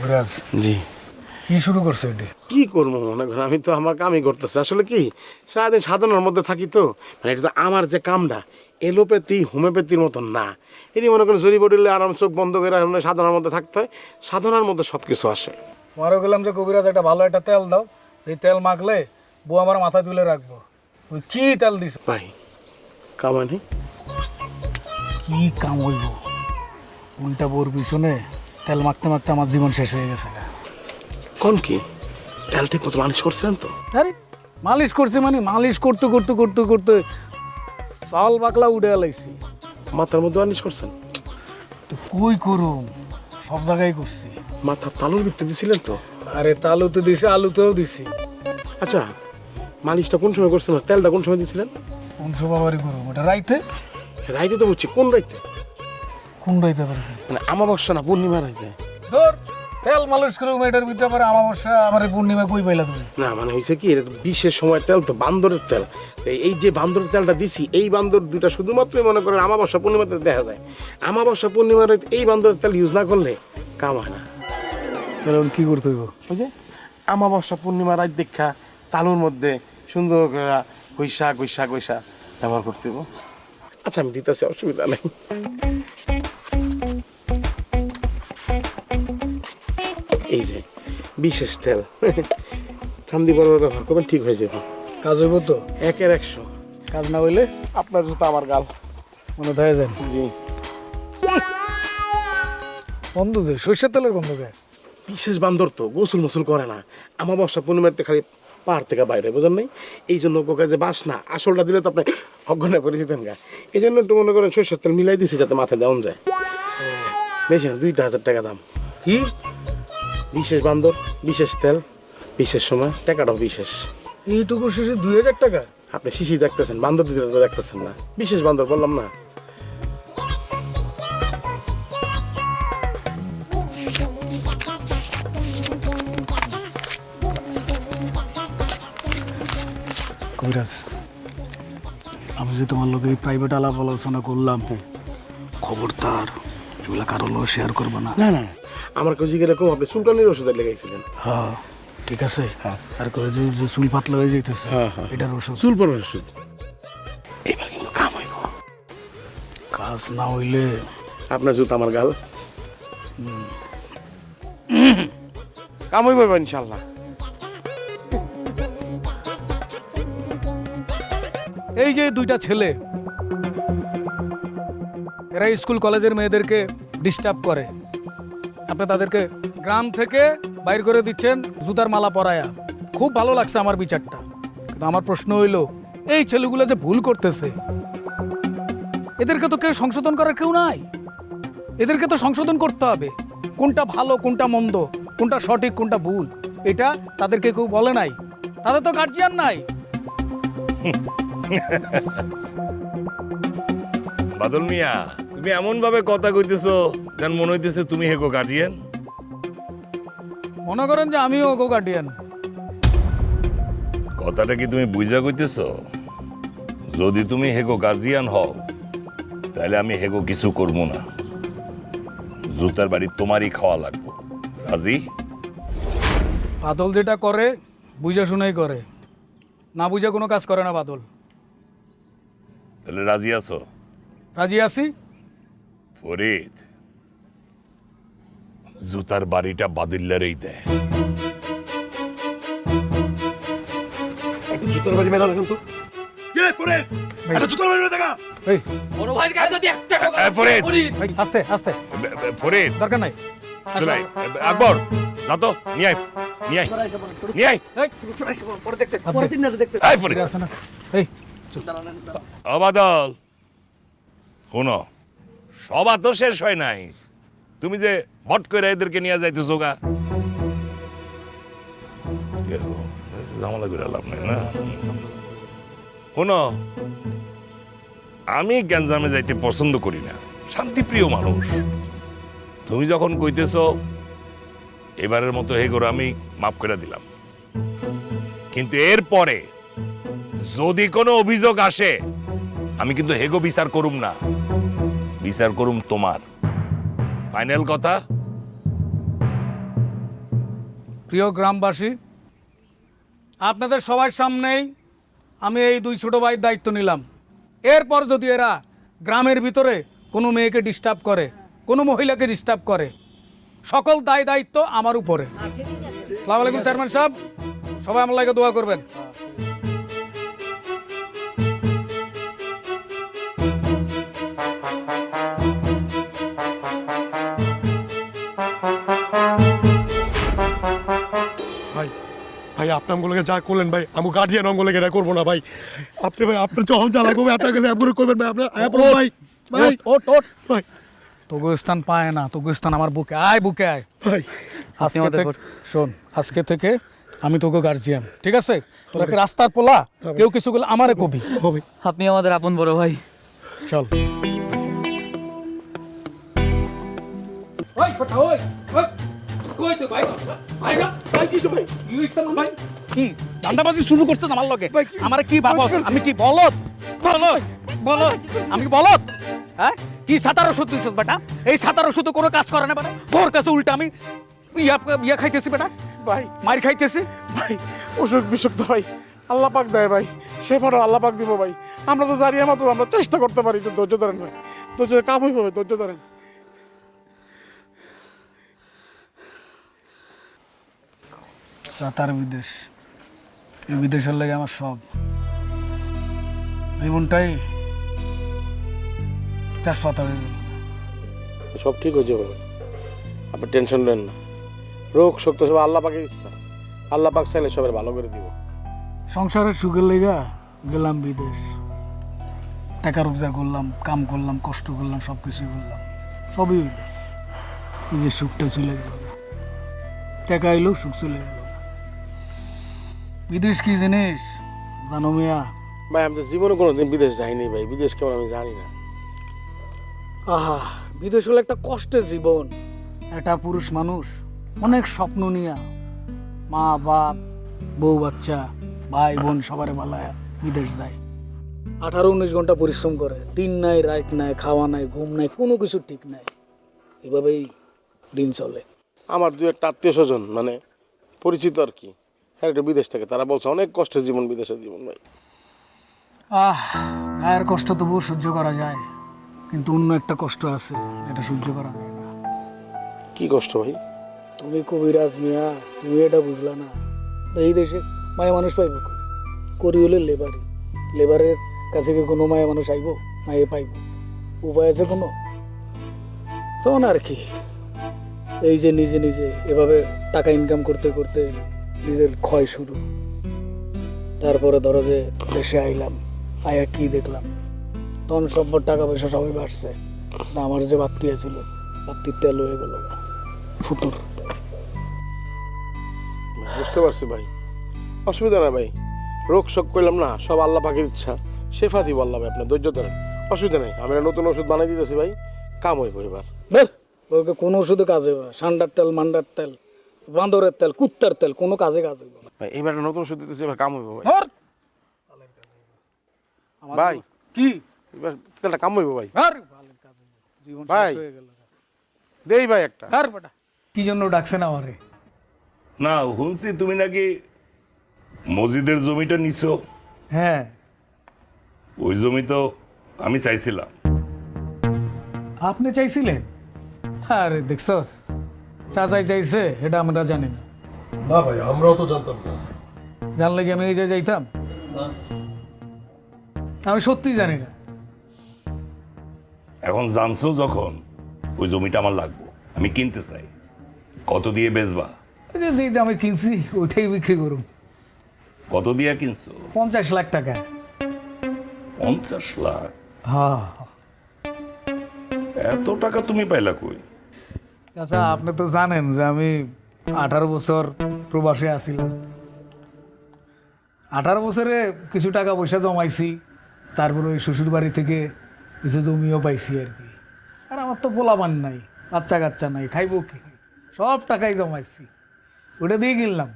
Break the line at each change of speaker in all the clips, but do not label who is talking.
কবিরাজ
জি
কি শুরু করছে এটা?
কি করবো মনে করেন আমি তো আমার কামই করতেছি আসলে কি সারাদিন সাধনার মধ্যে থাকি তো মানে এটা তো আমার যে কামটা এলোপ্যাথি হোমিওপ্যাথির মতন না এটি মনে করেন জড়ি বডিলে আরাম চোখ বন্ধ করে আমরা সাধনার মধ্যে থাকতে হয় সাধনার মধ্যে সব কিছু আসে
আমারও গেলাম যে কবিরাজ একটা ভালো একটা তেল দাও, সেই তেল মাখলে বউ আমার মাথা তুলে রাখবো। ওই কি তেল দিছ?
ভাই কামানি
কি কাম হইব? উল্টা বউর পিছনে তেল মাখতে মাখতে আমার জীবন শেষ হয়ে গেছে।
কোন কি তেল ঠিক মতো মালিশ করছিলেন তো
আরে মালিশ করছি মানে মালিশ করতে করতে করতে করতে চাল বাকলা উঠে এলাইছি।
মাথার মধ্যে মালিশ করছেন
তো কই করুম, সব জায়গায় করছি।
মাথার তালুর ভিত্তি দিছিলেন তো
আরে তালুতে দিছি, আলুতেও দিছি।
আচ্ছা মালিশটা কোন সময় করছেন তেলটা কোন সময় দিছিলেন
কোন সবারই করুম ওটা রাইতে?
রাইতে তো বুঝছি কোন রাইতে
কোন রাইতে পারে?
মানে আমাবস্যা না পূর্ণিমা রাইতে
ধর তেল মালিশ করুম এটার ভিতরে পরে আমাবস্যা আমার পূর্ণিমা কই পাইলা তুমি?
না মানে হয়েছে কি এটা তো বিশেষ সময়ের তেল তো বান্দরের তেল এই যে বান্দরের তেলটা দিছি এই বান্দর দুইটা শুধুমাত্রই মনে করেন আমাবস্যা পূর্ণিমাতে দেখা যায় আমাবস্যা পূর্ণিমার এই বান্দরের তেল ইউজ না করলে কাম হয় না
তাহলে এখন কি করতে হইব?
ওই যে আমাবস্যা পূর্ণিমা রাত দেখা তালুর মধ্যে সুন্দর করে গৈসা গৈসা গৈসা ব্যবহার করতে হইব আচ্ছা আমি দিতেছি অসুবিধা নেই এই যে বিশেষ তেল চান্দি বড় ব্যবহার করবেন ঠিক হয়ে যাবে
কাজ হইব তো?
1-100
কাজ না হইলে
আপনার জুতো আমার গাল
মনে থাকে যান।
জি
বন্ধ দে, সর্ষের তেলের গন্ধ গায়ে।
বিশেষ বান্দর তো গোসল মোসল করে না আমাবস্যা পূর্ণিমাতে খালি পাহাড় থেকে বাইরে বোঝেন নাই এই জন্য ওকে যে বাস না আসলটা দিলে তো আপনি অজ্ঞানে করে যেতেন গা এই জন্য একটু মনে করেন সরষের তেল মিলাই দিছি যাতে মাথায় দেওয়া যায় বেশি না 2,000 টাকা দাম
কি
বিশেষ বান্দর বিশেষ তেল বিশেষ সময় টাকাটাও বিশেষ
এইটুকু শেষে 2000 টাকা?
আপনি শিশি দেখতেছেন বান্দর দিতে দেখতেছেন না বিশেষ বান্দর বললাম না
কবিরাজ আমি যে তোমার লোকে প্রাইভেট আলাপ আলোচনা করলাম, খবরদার এগুলা কারো লোক শেয়ার করবো না।
না না আমার কাছে এরকম আপনি সুলতানের ওষুধে লেগাইছিলেন
হ্যাঁ ঠিক আছে। আর কয়ে যে যে চুল পাতলা হয়ে যাইতেছে
হ্যাঁ, হ্যাঁ।
এটার ওষুধ।
চুল পড়ার ওষুধ এবার কিন্তু কাম হইব
কাজ না হইলে
আপনার জুতো আমার গাল কাম হইব এবার ইনশাল্লাহ
এই যে দুইটা ছেলে এরা স্কুল কলেজের মেয়েদেরকে ডিস্টার্ব করে, আপনি তাদেরকে গ্রাম থেকে বাইর করে দিচ্ছেন জুতার মালা পরায়া। খুব ভালো লাগছে আমার বিচারটা, কিন্তু আমার প্রশ্ন হইল এই ছেলেগুলো যে ভুল করতেছে এদেরকে তো কেউ সংশোধন করার কেউ নাই। এদেরকে তো সংশোধন করতে হবে, কোনটা ভালো কোনটা মন্দ, কোনটা সঠিক কোনটা ভুল, এটা তাদেরকে কেউ বলে নাই। তাদের তো গার্জিয়ান নাই।
বাদল মিয়া তুমি এমন ভাবে কথা কইতেছো যেন মনে হইতেছে তুমি হেগো গার্ডিয়ান।
মনে করেন যে আমিও গো গার্ডিয়ান।
কথাটা কি তুমি বুঝা কইতেছো? যদি তুমি হেগো গার্জিয়ান হও তাহলে আমি হেগো কিছু করবো না, জুতার বাড়ি তোমারই খাওয়া লাগবো। রাজি?
বাদল যেটা করে বুঝা শুনেই করে, না বুঝা কোনো কাজ করে না বাদল।
তাহলে রাজি আছো?
রাজি আছি।
ফরিদ জুতার বাড়িটা বাদিল্লারেই দেয়।
একটু জুতোর বাড়ি মেলা দেখেন তো জুতোর বাড়ি দেখা
এই
বড় ভাইয়ের গায়ে যদি একটা টাকা
ফরিদ
ভাই, আস্তে আস্তে,
ফরিদ
দরকার নাই। আসো,
চলাই
আসো।
আকবর যা তো নিয়ে আয় নিয়ে আয় নিয়ে আয়
এই,
পরে দেখতেছি,
আপনি-
পরের দিন না দেখতে
আয় ফরিদ।
ফিরে আসে না। এই চুপ।
অবাদল শোনো, সবা তো শেষ হয় নাই। তুমি যে ভট করে এদেরকে নিয়ে যাইতেছো গা, ঝামেলা করে লাভ নাই না। শোনো, আমি গ্যাঞ্জামে যাইতে পছন্দ করি না, শান্তিপ্রিয় মানুষ। তুমি যখন কইতেছো এবারের মতো হে করে আমি মাফ করে দিলাম, কিন্তু এরপরে যদি কোনো অভিযোগ আসে আমি কিন্তু হেগো বিচার করুম না, বিচার করুম তোমার। ফাইনাল কথা?
প্রিয় গ্রামবাসী, আপনাদের সবার সামনেই আমি এই দুই ছোটো ভাইয়ের দায়িত্ব নিলাম। এরপর যদি এরা গ্রামের ভিতরে কোনো মেয়েকে ডিস্টার্ব করে, কোনো মহিলাকে ডিস্টার্ব করে, সকল দায় দায়িত্ব আমার উপরে। আসসালামু আলাইকুম চেয়ারম্যান সাহেব, সবাই আমার লাগে দোয়া করবেন।
ভাই ভাই আপনি আমগুলোকে যা করলেন ভাই আমি গার্ডিয়ান আমগুলোকে এটা করবো না ভাই। আপনি ভাই আপনার যখন জ্বালা করবে আপনার গেলে আমগুলো করবেন ভাই। আপনার ভাই ভাই
ওট ওট
ভাই
তোগো স্থান পায় না, তোগো স্থান আমার বুকে আয়, বুকে আয়।
ভাই
আজকে থেকে শোন, আজকে থেকে আমি তোকে গার্জিয়ান, ঠিক আছে? তোরা কি রাস্তার পোলা, কেউ কিছু বলে আমারে কবি
হবে।
আপনি আমাদের আপন বড় ভাই।
চল। কি ধান্দাবাজি শুরু করছিস আমার লগে? আমার কি ভাবস? আমি কি বলদ? বলদ বলদ আমি কি বলদ? হ্যাঁ, কি সাতার ওষুধ দিছিস বেটা? এই সাতার ওষুধ কোনো কাজ করে না বেটা। তোর কাছে উল্টা আমি ইয়া খাইতেছি বেটা,
ভাই
মার খাইতেছি।
ভাই অসুখ বিসুখ তো ভাই আল্লাহ পাক দেয় ভাই, সেবারও আল্লাহ পাক দিব ভাই। আমরা তো জানি মাত্র, আমরা চেষ্টা করতে পারি। একটু ধৈর্য ধরেন ভাই, ধৈর্য কাম হইব ভাই, ধৈর্য ধরেন।
সাতার বিদেশ, এই বিদেশের লাগে আমার সব জীবনটাই তেজপাতা হয়ে গেল।
সব ঠিক হয়ে যাবে ভাই, আপনি টেনশন নেন না। রোগ শক্ত সব আল্লাহ পাকের ইচ্ছা, আল্লাহ পাক চাইলে সবার ভালো করে দিব।
সংসারের সুখের লেগা গেলাম বিদেশ, টাকা রোজগার করলাম, কাম করলাম, কষ্ট করলাম, সব কিছুই করলাম, সবই হইল। এই যে সুখটা চলে গেল, টাকা এলো, সুখ চলে গেল। বিদেশ কি জিনিস জানো মিয়া?
ভাই আমি তো জীবনে কোনোদিন বিদেশ যাইনি ভাই, বিদেশ কেমন আমি জানি না।
আহা, বিদেশ হলো একটা কষ্টের জীবন। একটা পুরুষ মানুষ অনেক স্বপ্ন নিয়া মা বাপ, বউ বাচ্চা, ভাই বোন সবার বেলায় বিদেশ যায়। 18-19 ঘন্টা পরিশ্রম করে, দিন নাই রাত নাই, খাওয়া নাই, ঘুম নাই, কোনো কিছু ঠিক নাই। এভাবেই দিন চলে।
আমার দু একটা আত্মীয় স্বজন মানে পরিচিত আর কি, হ্যাঁ একটু বিদেশ থেকে, তারা বলছে অনেক কষ্টের জীবন বিদেশের জীবন ভাই।
গায়ের কষ্ট তবুও সহ্য করা যায়, কিন্তু অন্য একটা কষ্ট আছে, এটা সহ্য করা যায় না।
কি কষ্ট ভাই?
তুমি কবিরাজ মিয়া, তুমি এটা বুঝলা না। এই দেশে মায়া মানুষ পাইব করি হলে লেবারি, লেবারের কাছে কি কোনো মায়া মানুষ আইব? না এ পাইব? উপায় আছে কোনো? তখন আর কি, এই যে নিজে নিজে এভাবে টাকা ইনকাম করতে করতে নিজের ক্ষয় শুরু। তারপরে ধরো যে দেশে আইলাম, আয়া কি দেখলাম, তখন সব টাকা পয়সা সবই বাড়ছে। আমার যে বাত্তি ছিল, বাত্তির তেল হয়ে গেল ফুতুর।
বুঝতে পারছি ভাই, অসুবিধা না ভাই। রোগ শোক করলাম না, সব আল্লাহ পাকের ইচ্ছা, শেফা দিব আল্লাহ ভাই। আপনার ধৈর্য ধরেন, অসুবিধা নেই। আমি নতুন ওষুধ বানাই দিতেছি ভাই, কাম হইব এবার।
ওকে কোনো ওষুধে কাজ হইব না। সান্ডার তেল, মান্ডার তেল, বান্দরের তেল, কুত্তার তেল, কোনো কাজে কাজ হইব না।
ভাই এবার নতুন ওষুধ দিতেছি, এবার কাম হইব ভাই।
ধর!
ভাই
কি
এবার তেলটা কাম হইব ভাই।
ধর! ভালোর কাজ হইব। জীবন
ভাই।
শেষ হয়ে গেল।
দেই ভাই একটা।
ধর বেটা। কি জন্য ডাকছেন আমারে?
না, শুনছি তুমি নাকি মসজিদের জমিটা নিছো।
হ্যাঁ,
ওই জমি তো আমি চাইছিলাম।
আপনি চাইছিলেন? আরে দেখছস, চাচাই চাইছে এটা আমরা জানি না।
না ভাই আমরাও তো জানতাম না।
জানলে কি আমি এই যে যাইতাম? আমি সত্যিই জানি না।
এখন জানছো যখন, ওই জমিটা আমার লাগবে, আমি কিনতে চাই। কত দিয়ে বেচবা?
এই যে যেই দামে কিনছি ওইটাই বিক্রি করুন।
কত দিয়ে কিনছো?
50 লাখ টাকা।
50 লাখ?
হ্যাঁ
এত টাকা তুমি পাইলা কই?
চাচা, আপনি তো জানেন যে আমি 18 বছর প্রবাসে আছিলাম। 18 বছরে কিছু টাকা পয়সা জমাইছি, তারপরে ওই শ্বশুর বাড়ি থেকে কিছু জমিও পাইছি আর কি। আর আমার তো পোলাপান নাই, বাচ্চা কাচ্চা নাই, খাইবো কি? সব টাকাই জমাইছি, ওটা দিয়ে কিনলাম।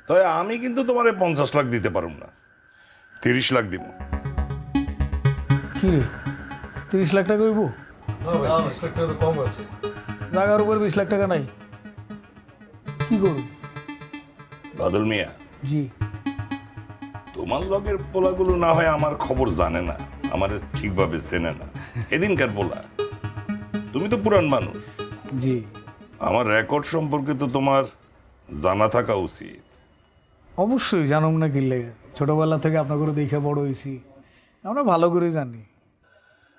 তাই আমি কিন্তু তোমার 50 লাখ দিতে পারব না, 30 লাখ দিব।
কি রে, 30 লাখ টাকা হইব?
না ভাই 20 লাখ টাকা তো কম আছে।
জায়গার উপর 20 লাখ টাকা নাই, কি করব?
বাদল মিয়া,
জি।
তোমার লগের পোলাগুলো না হয় আমার খবর জানে না, আমার ঠিকভাবে চেনে না। এদিনকার পোলা, তুমি তো পুরান মানুষ,
জি।
আমার রেকর্ড সম্পর্কে তো তোমার জানা থাকা উচিত।
অবশ্যই জানুম না কি লেগে, ছোটবেলা থেকে আপনার করে দেখে বড় হয়েছি, আমরা ভালো করে জানি।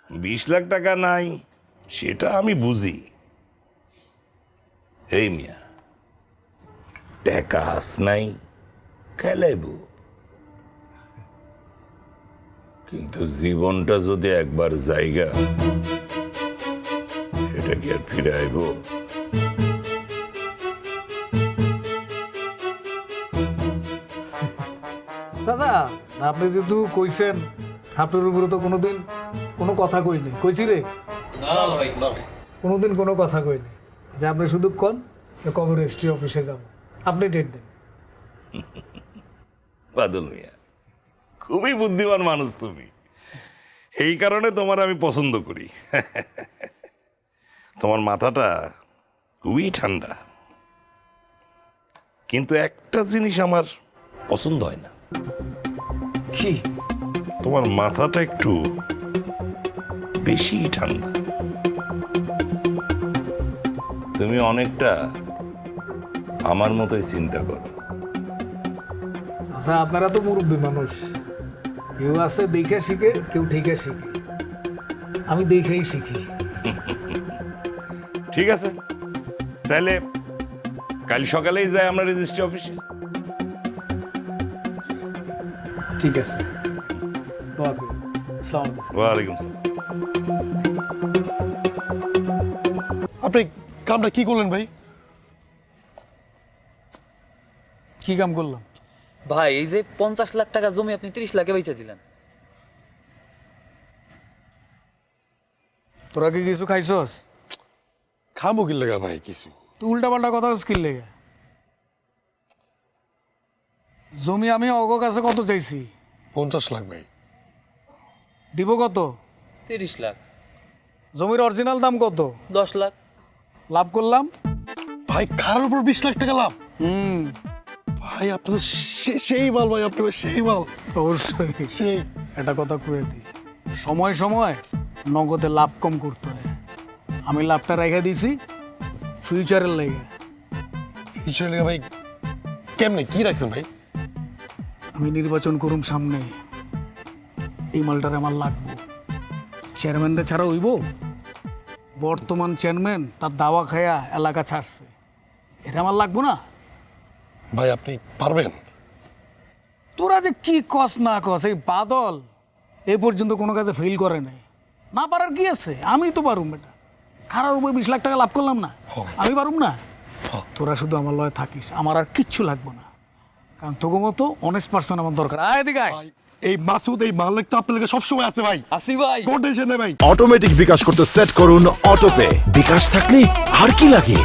20 লাখ টাকা নাই সেটা আমি বুঝি। এই মিয়া, টাকা হাস নাই খেলাইব, কিন্তু জীবনটা যদি একবার জায়গা, সেটা কি আর ফিরে আইব?
চাচা, আপনি যেহেতু কইছেন, আপনার উপরে তো কোনোদিন কোনো কথা কইনি, কইছি রে?
না ভাই না ভাই।
কোনোদিন কোনো কথা কইনি যে আপনি শুধু কন কবে রেজিস্ট্রি অফিসে যাব, আপনি ডেট দেন।
বাদল মিয়া, খুবই বুদ্ধিমান মানুষ তুমি, এই কারণে তোমার আমি পছন্দ করি। তোমার মাথাটা খুবই ঠান্ডা, কিন্তু একটা জিনিস আমার পছন্দ হয় না,
কি?
তোমার মাথাটা একটু বেশি ঠান্ডা। তুমি অনেকটা আমার মতোই চিন্তা করো।
আচ্ছা, আপনারা তো মুরব্বী মানুষ, কেউ আছে দেখে শিখে, কেউ ঠিকে শিখে, আমি দেখেই শিখি।
ঠিক আছে, তাহলে কাল সকালেই যাই আমরা রেজিস্ট্রি অফিসে।
ঠিক আছে, দোয়া করি। আসসালামু আলাইকুম।
ওয়ালাইকুম সালাম।
আপনি কামটা কি করলেন ভাই?
কি কাম করলাম?
ভাই এই যে 50 লাখ টাকা জমি আপনি 30 লাখে বেচে দিলেন।
তোরা কি কিছু খাইছস?
খামো কি লাগা ভাই কিছু?
তুই উল্টা পাল্টা কথা স্কিল লেগে। জমি আমি অগ কাছে কত চাইছি?
50 লাখ ভাই।
দিব কত?
30 লাখ।
জমির অরিজিনাল দাম কত?
10 লাখ।
লাভ করলাম।
ভাই কার উপর 20 লাখ টাকা লাভ?
হুম,
ভাই আপনি তো সেই মাল ভাই, আপনি সেই মাল।
অবশ্যই।
সেই
একটা কথা কয়ে দিই, সময় সময় নগদে লাভ কম করতে হয়। আমি লাভটা রেখে দিছি ফিউচারের লেগে।
বিষয় লাগা ভাই কেমনে কি রাখছেন ভাই?
আমি নির্বাচন করুম সামনে, এই মালটারে আমার লাগবো। চেয়ারম্যানরা ছাড়া হইব? বর্তমান চেয়ারম্যান তার দাওয়া খায়া এলাকা ছাড়ছে, এটা আমার লাগবো না?
ভাই আপনি পারবেন?
তোরা যে কি কস না কস, এই বাদল এই পর্যন্ত কোনো কাজে ফেল করে নাই, না পারার কি আছে? আমি তো পারুম বেটা, খারাপ উপরে 20 লাখ টাকা লাভ করলাম না, আমি পারুম না? তোরা শুধু আমার লয় থাকিস, আমার আর কিচ্ছু লাগবো না, কারণ তোকে মতো অনেস্ট পার্সন আমার দরকার। আয় এদিকে আয়।
ভাই এই মাসুদ এই মালিক তো আপনার সব সময় আছে ভাই,
আসি ভাই।
কোন টেনশন নেই ভাই।
অটোমেটিক বিকাশ করতে সেট করুন অটোপে। বিকাশ থাকলে আর কি লাগে।